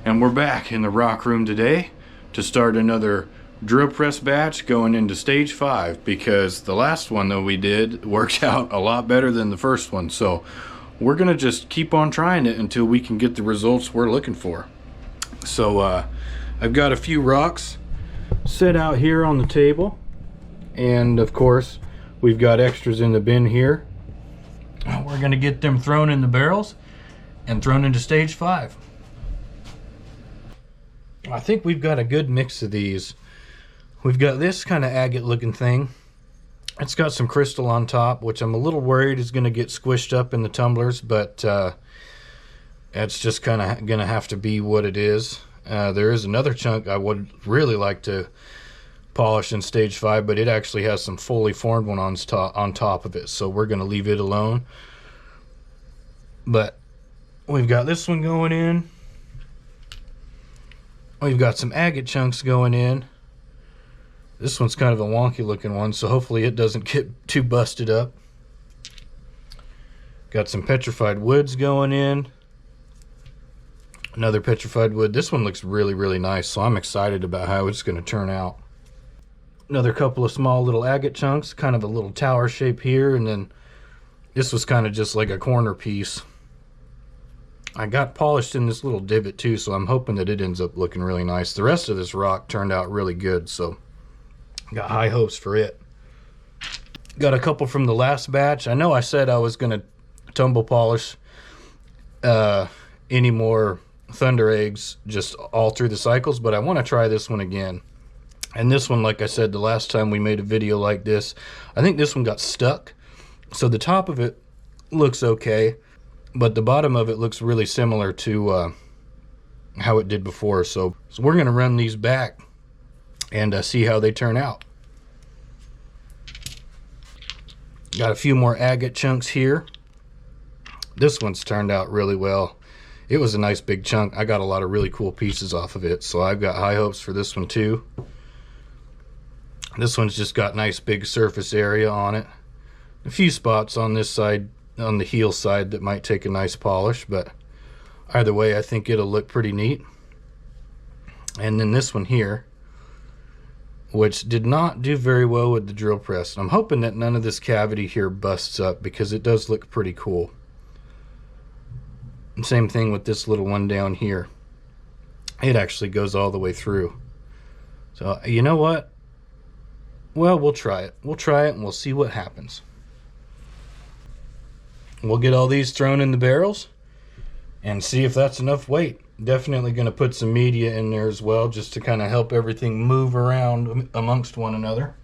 And we're back in the rock room today to start another drill press batch going into stage 5, because the last one that we did worked out a lot better than the first one. So we're gonna just keep on trying it until we can get the results we're looking for. So I've got a few rocks set out here on the table, and of course we've got extras in the bin here. We're gonna get them thrown in the barrels and thrown into stage 5. I think we've got a good mix of these. We've got this kind of agate looking thing. It's got some crystal on top, which I'm a little worried is going to get squished up in the tumblers, but it's just kind of going to have to be what it is. There is another chunk I would really like to polish in stage 5, but it actually has some fully formed one on top of it, so we're going to leave it alone. But we've got this one going in. We've got some agate chunks going in. This one's kind of a wonky looking one, so hopefully it doesn't get too busted up. Got some petrified woods going in. Another petrified wood. This one looks really, really nice, so I'm excited about how it's going to turn out. Another couple of small little agate chunks, kind of a little tower shape here, and then this was kind of just like a corner piece. I got polished in this little divot too, so I'm hoping that it ends up looking really nice. The rest of this rock turned out really good, so got high hopes for it. Got a couple from the last batch. I know I said I was going to tumble polish any more thunder eggs just all through the cycles, but I want to try this one again. And this one, like I said the last time we made a video like this, I think this one got stuck. So the top of it looks okay, but the bottom of it looks really similar to how it did before. So we're going to run these back and see how they turn out. Got a few more agate chunks here. This one's turned out really well. It was a nice big chunk. I got a lot of really cool pieces off of it, so I've got high hopes for this one too. This one's just got nice big surface area on it. A few spots on this side, on the heel side, that might take a nice polish, but either way I think it'll look pretty neat. And then this one here, which did not do very well with the drill press. I'm hoping that none of this cavity here busts up, because it does look pretty cool. And same thing with this little one down here. It actually goes all the way through. So you know what? Well, we'll try it. We'll try it and we'll see what happens. We'll get all these thrown in the barrels and see if that's enough weight. Definitely going to put some media in there as well, just to kind of help everything move around amongst one another.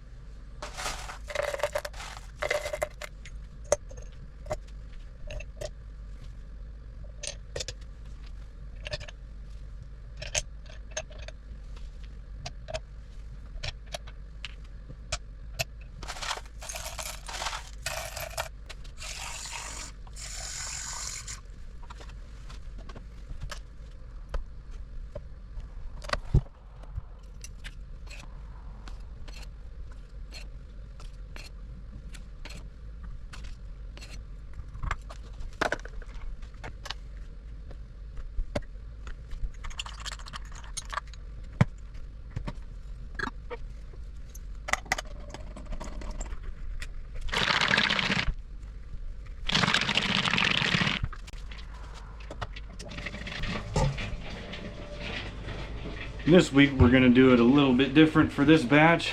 This week we're going to do it a little bit different for this batch.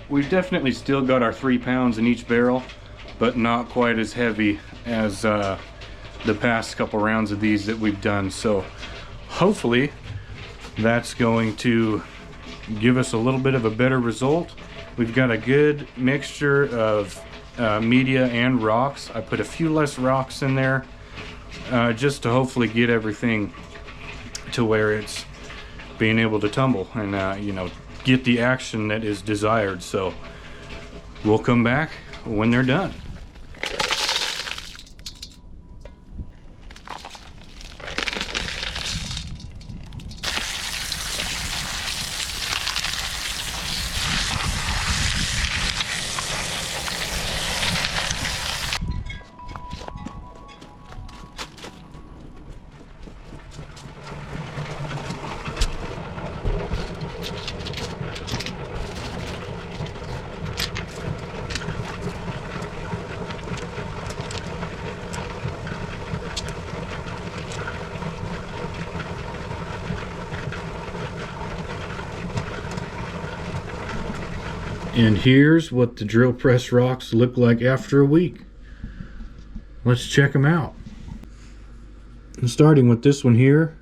We've definitely still got our 3 pounds in each barrel, but not quite as heavy as the past couple rounds of these that we've done. So hopefully that's going to give us a little bit of a better result. We've got a good mixture of media and rocks. I put a few less rocks in there just to hopefully get everything to where it's being able to tumble and you know, get the action that is desired. So we'll come back when they're done. And here's what the drill press rocks look like after a week. Let's check them out. And starting with this one here,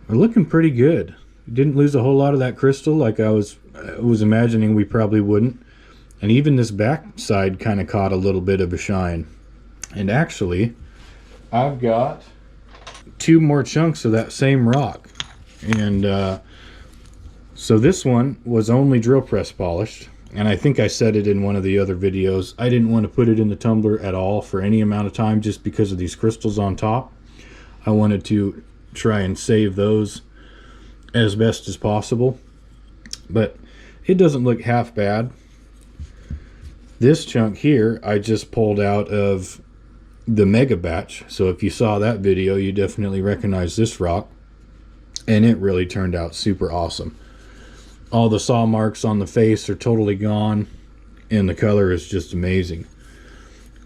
they're looking pretty good. Didn't lose a whole lot of that crystal like I was imagining we probably wouldn't. And even this back side kind of caught a little bit of a shine. And actually, I've got 2 more chunks of that same rock. And so this one was only drill press polished. And I think I said it in one of the other videos. I didn't want to put it in the tumbler at all for any amount of time just because of these crystals on top. I wanted to try and save those as best as possible, but it doesn't look half bad. This chunk here I just pulled out of the mega batch, so if you saw that video you definitely recognize this rock, and it really turned out super awesome. All the saw marks on the face are totally gone and the color is just amazing.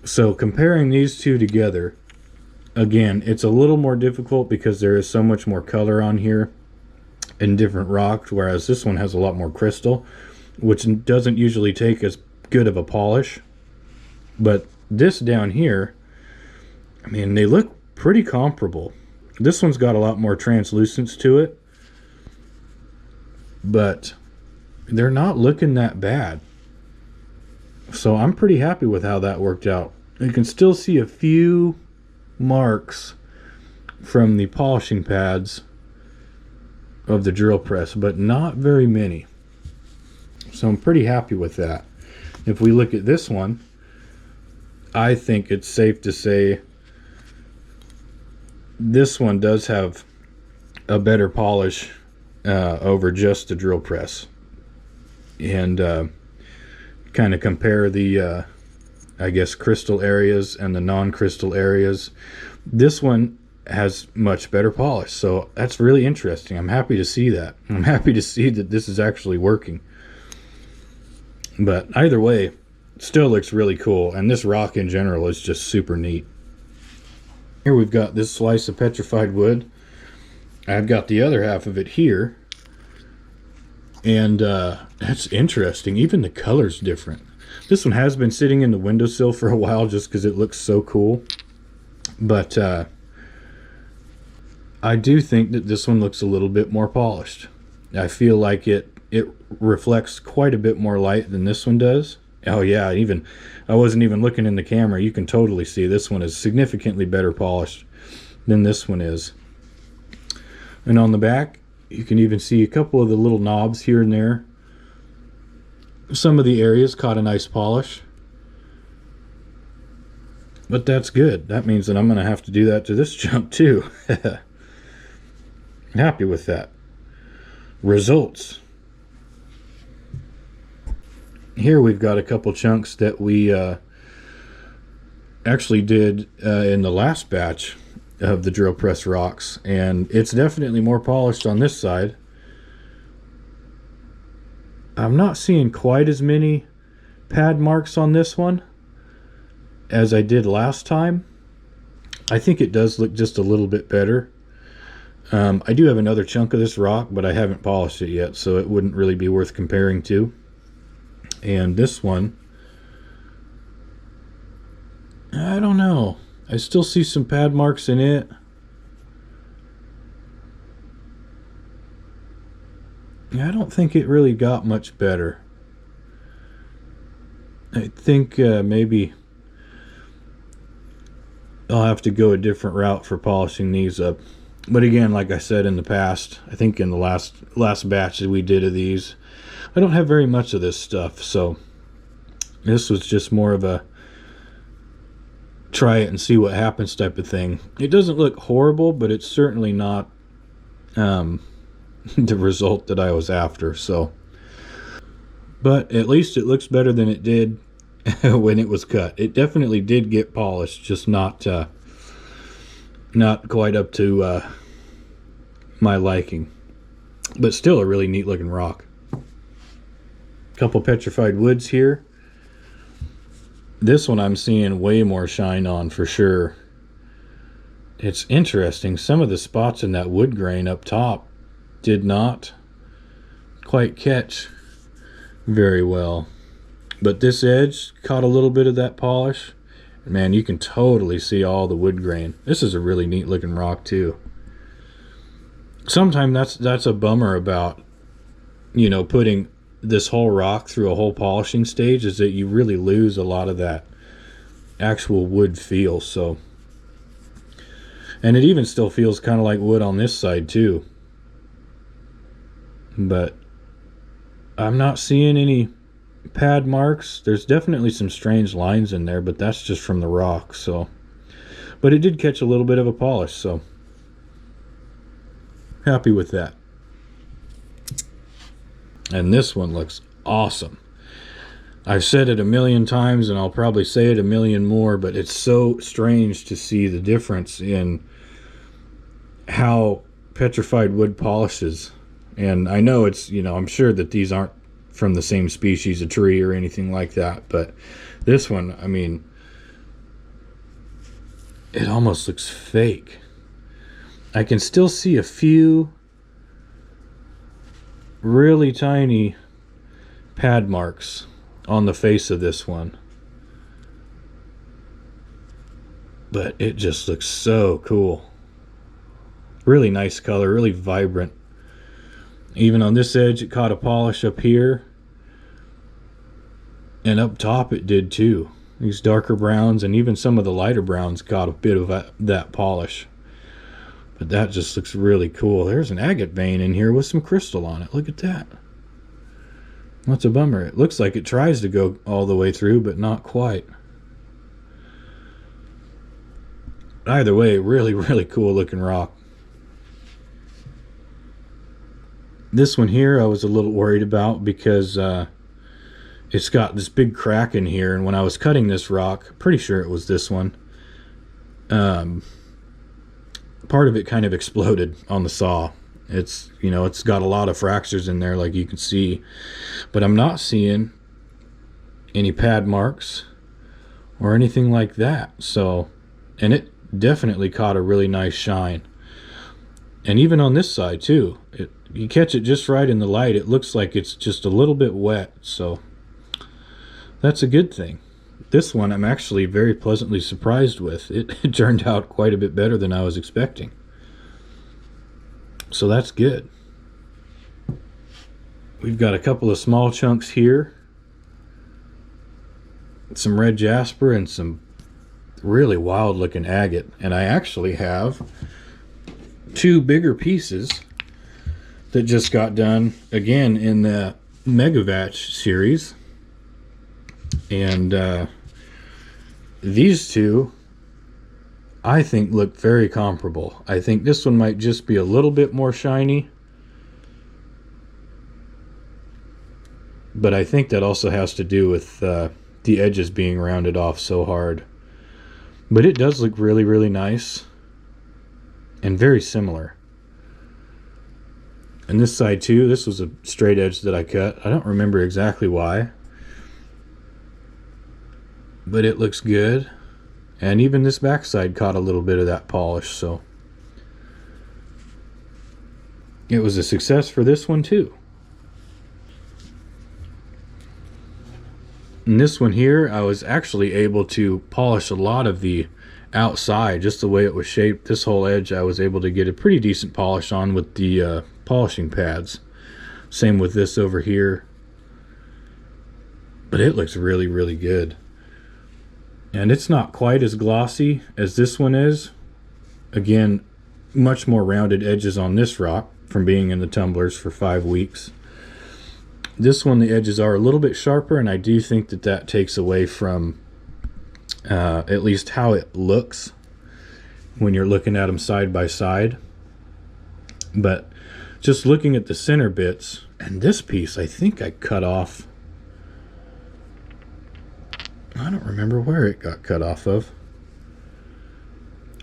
So comparing these two together, again, it's a little more difficult because there is so much more color on here in different rocks, whereas this one has a lot more crystal, which doesn't usually take as good of a polish. But this down here, I mean, they look pretty comparable. This one's got a lot more translucence to it, but they're not looking that bad. So I'm pretty happy with how that worked out. You can still see a few marks from the polishing pads of the drill press, but not very many. So I'm pretty happy with that. If we look at this one, I think it's safe to say this one does have a better polish over just the drill press. And kind of compare the I guess crystal areas and the non-crystal areas. This one has much better polish, so that's really interesting. I'm happy to see that. I'm happy to see that this is actually working. But either way, it still looks really cool, and this rock in general is just super neat. Here we've got this slice of petrified wood. I've got the other half of it here, and that's interesting. Even the color's different. This one has been sitting in the windowsill for a while just because it looks so cool. But I do think that this one looks a little bit more polished. I feel like it reflects quite a bit more light than this one does. Oh yeah, I wasn't even looking in the camera. You can totally see this one is significantly better polished than this one is. And on the back, you can even see a couple of the little knobs here and there. Some of the areas caught a nice polish. But that's good. That means that I'm going to have to do that to this chunk too. Happy with that. Results. Here we've got a couple chunks that we actually did in the last batch of the drill press rocks, and it's definitely more polished on this side. I'm not seeing quite as many pad marks on this one as I did last time. I think it does look just a little bit better. I do have another chunk of this rock, but I haven't polished it yet, so it wouldn't really be worth comparing to. And this one, I don't know. I still see some pad marks in it. I don't think it really got much better. I think maybe I'll have to go a different route for polishing these up. But again, like I said in the past, I think in the last batch that we did of these, I don't have very much of this stuff, so this was just more of a try it and see what happens type of thing. It doesn't look horrible, but it's certainly not the result that I was after. So, but at least it looks better than it did when it was cut. It definitely did get polished, just not quite up to my liking, but still a really neat looking rock. Couple petrified woods here. This one I'm seeing way more shine on for sure. It's interesting, some of the spots in that wood grain up top did not quite catch very well. But this edge caught a little bit of that polish. Man, you can totally see all the wood grain. This is a really neat looking rock too. Sometimes that's a bummer about, you know, putting this whole rock through a whole polishing stage, is that you really lose a lot of that actual wood feel. So, and it even still feels kind of like wood on this side too. But I'm not seeing any pad marks. There's definitely some strange lines in there, but that's just from the rock. So, but it did catch a little bit of a polish, so happy with that. And this one looks awesome. I've said it a million times, and I'll probably say it a million more, but it's so strange to see the difference in how petrified wood polishes. And I know it's, you know, I'm sure that these aren't from the same species of tree or anything like that, but this one, I mean, it almost looks fake. I can still see a few really tiny pad marks on the face of this one, but it just looks so cool. Really nice color, really vibrant. Even on this edge it caught a polish up here, and up top it did too. These darker browns and even some of the lighter browns got a bit of that polish. But that just looks really cool. There's an agate vein in here with some crystal on it. Look at that. That's a bummer. It looks like it tries to go all the way through, but not quite. Either way, really, really cool looking rock. This one here I was a little worried about because it's got this big crack in here, and when I was cutting this rock, pretty sure it was this one, part of it kind of exploded on the saw. It's, you know, it's got a lot of fractures in there, like you can see, but I'm not seeing any pad marks or anything like that. So, and it definitely caught a really nice shine. And even on this side too, you catch it just right in the light, it looks like it's just a little bit wet, so that's a good thing. This one I'm actually very pleasantly surprised with. It turned out quite a bit better than I was expecting. So that's good. We've got a couple of small chunks here. Some red jasper and some really wild looking agate. And I actually have two bigger pieces that just got done again in the Mega Vatch series. And these two I think look very comparable. I think this one might just be a little bit more shiny, but I think that also has to do with the edges being rounded off so hard. But it does look really, really nice and very similar. And this side too, this was a straight edge that I cut. I don't remember exactly why, but it looks good. And even this backside caught a little bit of that polish, so it was a success for this one too. And this one here, I was actually able to polish a lot of the outside, just the way it was shaped. This whole edge I was able to get a pretty decent polish on with the polishing pads. Same with this over here. But it looks really, really good. And it's not quite as glossy as this one is. Again, much more rounded edges on this rock from being in the tumblers for 5 weeks. This one, the edges are a little bit sharper, and I do think that that takes away from at least how it looks when you're looking at them side by side. But just looking at the center bits, and this piece I think I cut off, I don't remember where it got cut off of.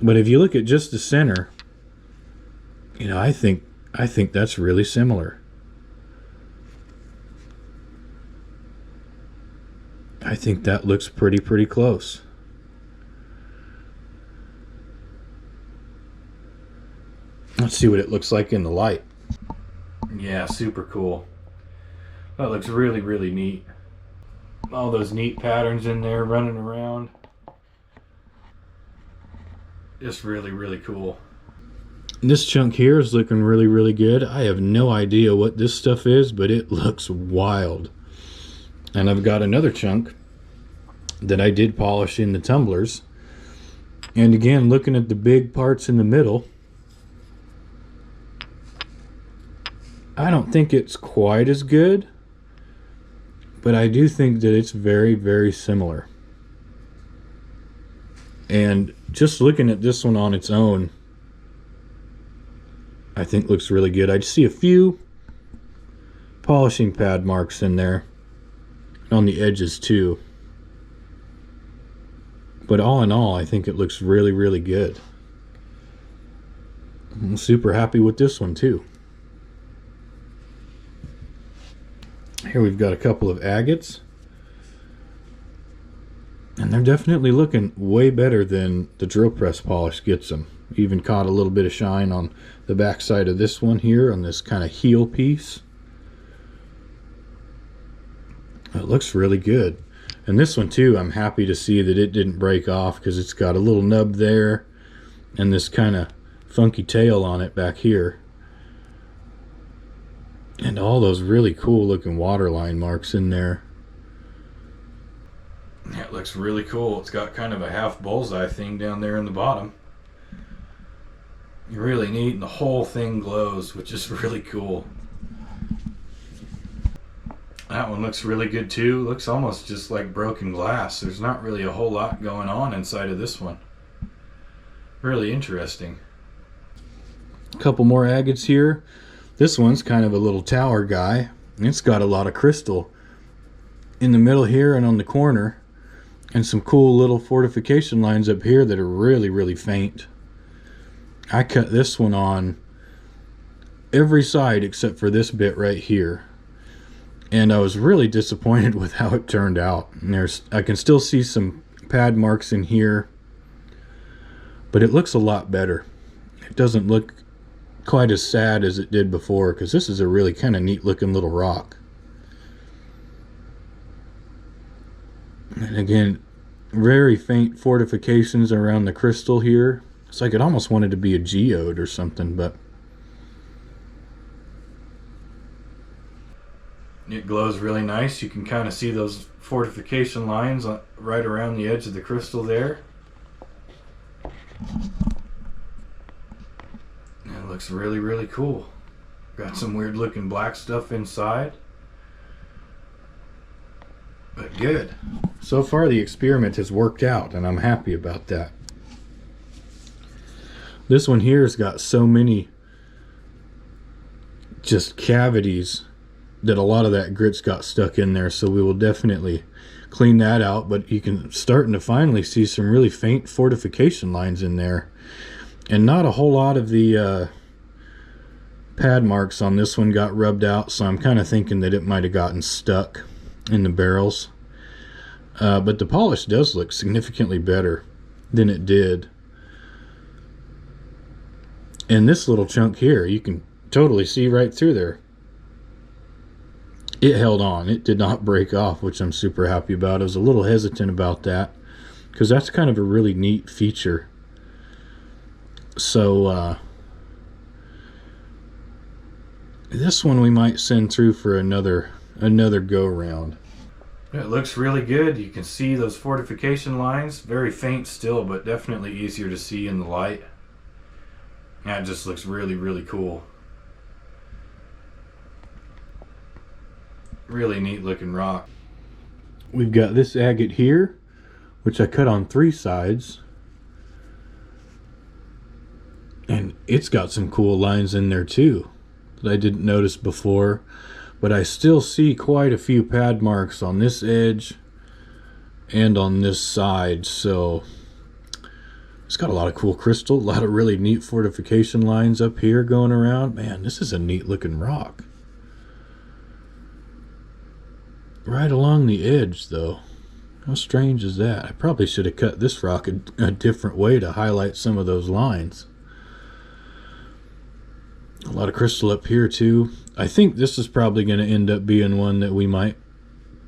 But if you look at just the center, you know, I think that's really similar. I think that looks pretty close. Let's see what it looks like in the light. Yeah, super cool. That looks really, really neat. All those neat patterns in there running around. Just really, really cool. This chunk here is looking really, really good. I have no idea what this stuff is, but it looks wild. And I've got another chunk that I did polish in the tumblers. And again, looking at the big parts in the middle, I don't think it's quite as good, but I do think that it's very, very similar. And just looking at this one on its own, I think looks really good. I see a few polishing pad marks in there on the edges too. But all in all, I think it looks really, really good. I'm super happy with this one too. Here we've got a couple of agates. And they're definitely looking way better than the drill press polish gets them. Even caught a little bit of shine on the back side of this one here, on this kind of heel piece. It looks really good. And this one too, I'm happy to see that it didn't break off, because it's got a little nub there and this kind of funky tail on it back here. And all those really cool looking waterline marks in there. Yeah, it looks really cool. It's got kind of a half bullseye thing down there in the bottom. Really neat, and the whole thing glows, which is really cool. That one looks really good too. Looks almost just like broken glass. There's not really a whole lot going on inside of this one. Really interesting. A couple more agates here. This one's kind of a little tower guy. It's got a lot of crystal in the middle here and on the corner, and some cool little fortification lines up here that are really, really faint. I cut this one on every side except for this bit right here, and I was really disappointed with how it turned out. And I can still see some pad marks in here, but it looks a lot better. It doesn't look quite as sad as it did before, because this is a really kind of neat looking little rock. And again, very faint fortifications around the crystal here. It's like it almost wanted to be a geode or something, but it glows really nice. You can kind of see those fortification lines right around the edge of the crystal there. It looks really, really cool. Got some weird looking black stuff inside. But good. So far the experiment has worked out, and I'm happy about that. This one here has got so many just cavities that a lot of that grit's got stuck in there, so we will definitely clean that out. But you can starting to finally see some really faint fortification lines in there, and not a whole lot of the pad marks on this one got rubbed out, so I'm kind of thinking that it might have gotten stuck in the barrels. But the polish does look significantly better than it did. And this little chunk here, you can totally see right through there. It held on. It did not break off, which I'm super happy about. I was a little hesitant about that, because that's kind of a really neat feature. So this one we might send through for another go round. It looks really good. You can see those fortification lines, very faint still, but definitely easier to see in the light. That just looks really, really cool. Really neat looking rock. We've got this agate here, which I cut on 3 sides, and it's got some cool lines in there too that I didn't notice before. But I still see quite a few pad marks on this edge and on this side. So it's got a lot of cool crystal, a lot of really neat fortification lines up here going around. Man, this is a neat looking rock. Right along the edge though. How strange is that? I probably should have cut this rock a different way to highlight some of those lines. A lot of crystal up here too. I think this is probably going to end up being one that we might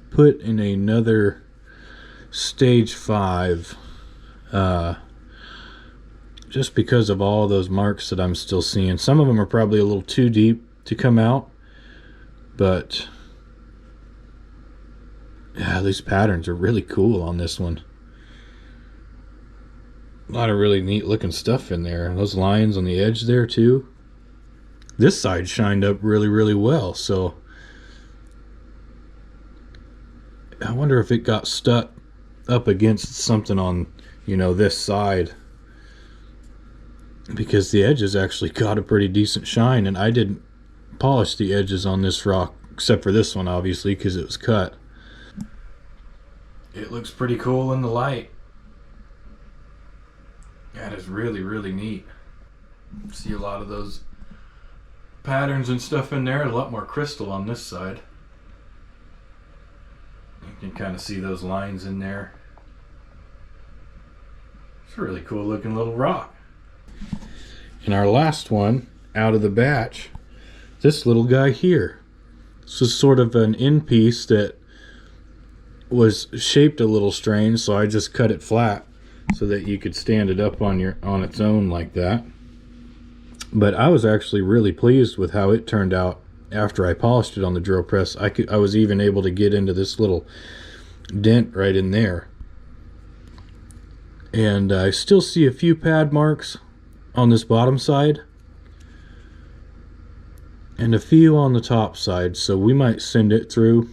put in another stage 5, just because of all those marks that I'm still seeing. Some of them are probably a little too deep to come out, but yeah, these patterns are really cool on this one. A lot of really neat looking stuff in there. Those lines on the edge there too. This side shined up really well, so I wonder if it got stuck up against something on, you know, this side, because the edges actually got a pretty decent shine, and I didn't polish the edges on this rock except for this one, obviously, because it was cut. It looks pretty cool in the light. That is really neat. See a lot of those patterns and stuff in there. A lot more crystal on this side. You can kind of see those lines in there. It's a really cool looking little rock. And our last one out of the batch, this little guy here. This is sort of an end piece that was shaped a little strange, so I just cut it flat so that you could stand it up on its own like that. But I was actually really pleased with how it turned out after I polished it on the drill press. I was even able to get into this little dent right in there, and I still see a few pad marks on this bottom side and a few on the top side, so we might send it through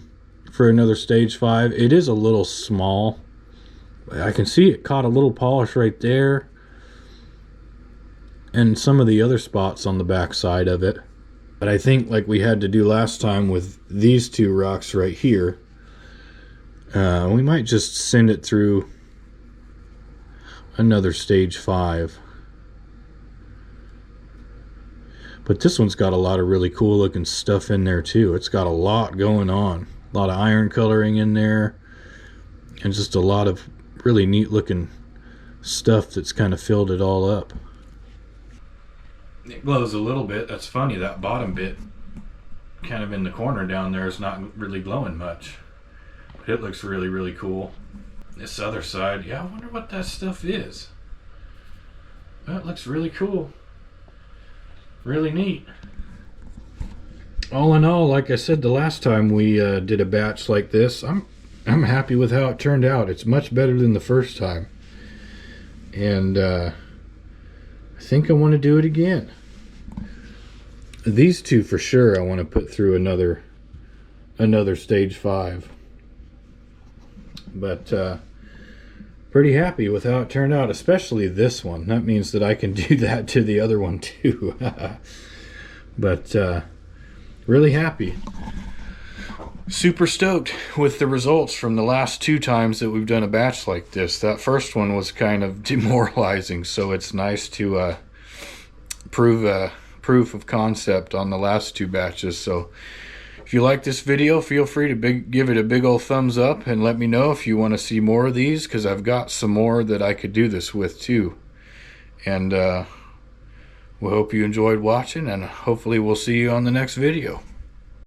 for another stage 5. It is a little small. I can see it caught a little polish right there and some of the other spots on the back side of it. But I think, like we had to do last time with these two rocks right here, we might just send it through another stage 5. But this one's got a lot of really cool looking stuff in there too. It's got a lot going on. A lot of iron coloring in there, and just a lot of really neat looking stuff that's kind of filled it all up. It glows a little bit. That's funny, that bottom bit kind of in the corner down there is not really glowing much, but it looks really cool. This other side, yeah, I wonder what that stuff is. That looks really cool, really neat. All in all, like I said the last time we did a batch like this, I'm happy with how it turned out. It's much better than the first time, and I think I want to do it again. These two for sure I want to put through another stage 5, but pretty happy with how it turned out, especially this one. That means that I can do that to the other one too. But really happy. Super stoked with the results from the last 2 times that we've done a batch like this. That first one was kind of demoralizing, so it's nice to prove proof of concept on the last 2 batches. So if you like this video, feel free to give it a big old thumbs up, and let me know if you want to see more of these, because I've got some more that I could do this with too. And we hope you enjoyed watching, and hopefully we'll see you on the next video.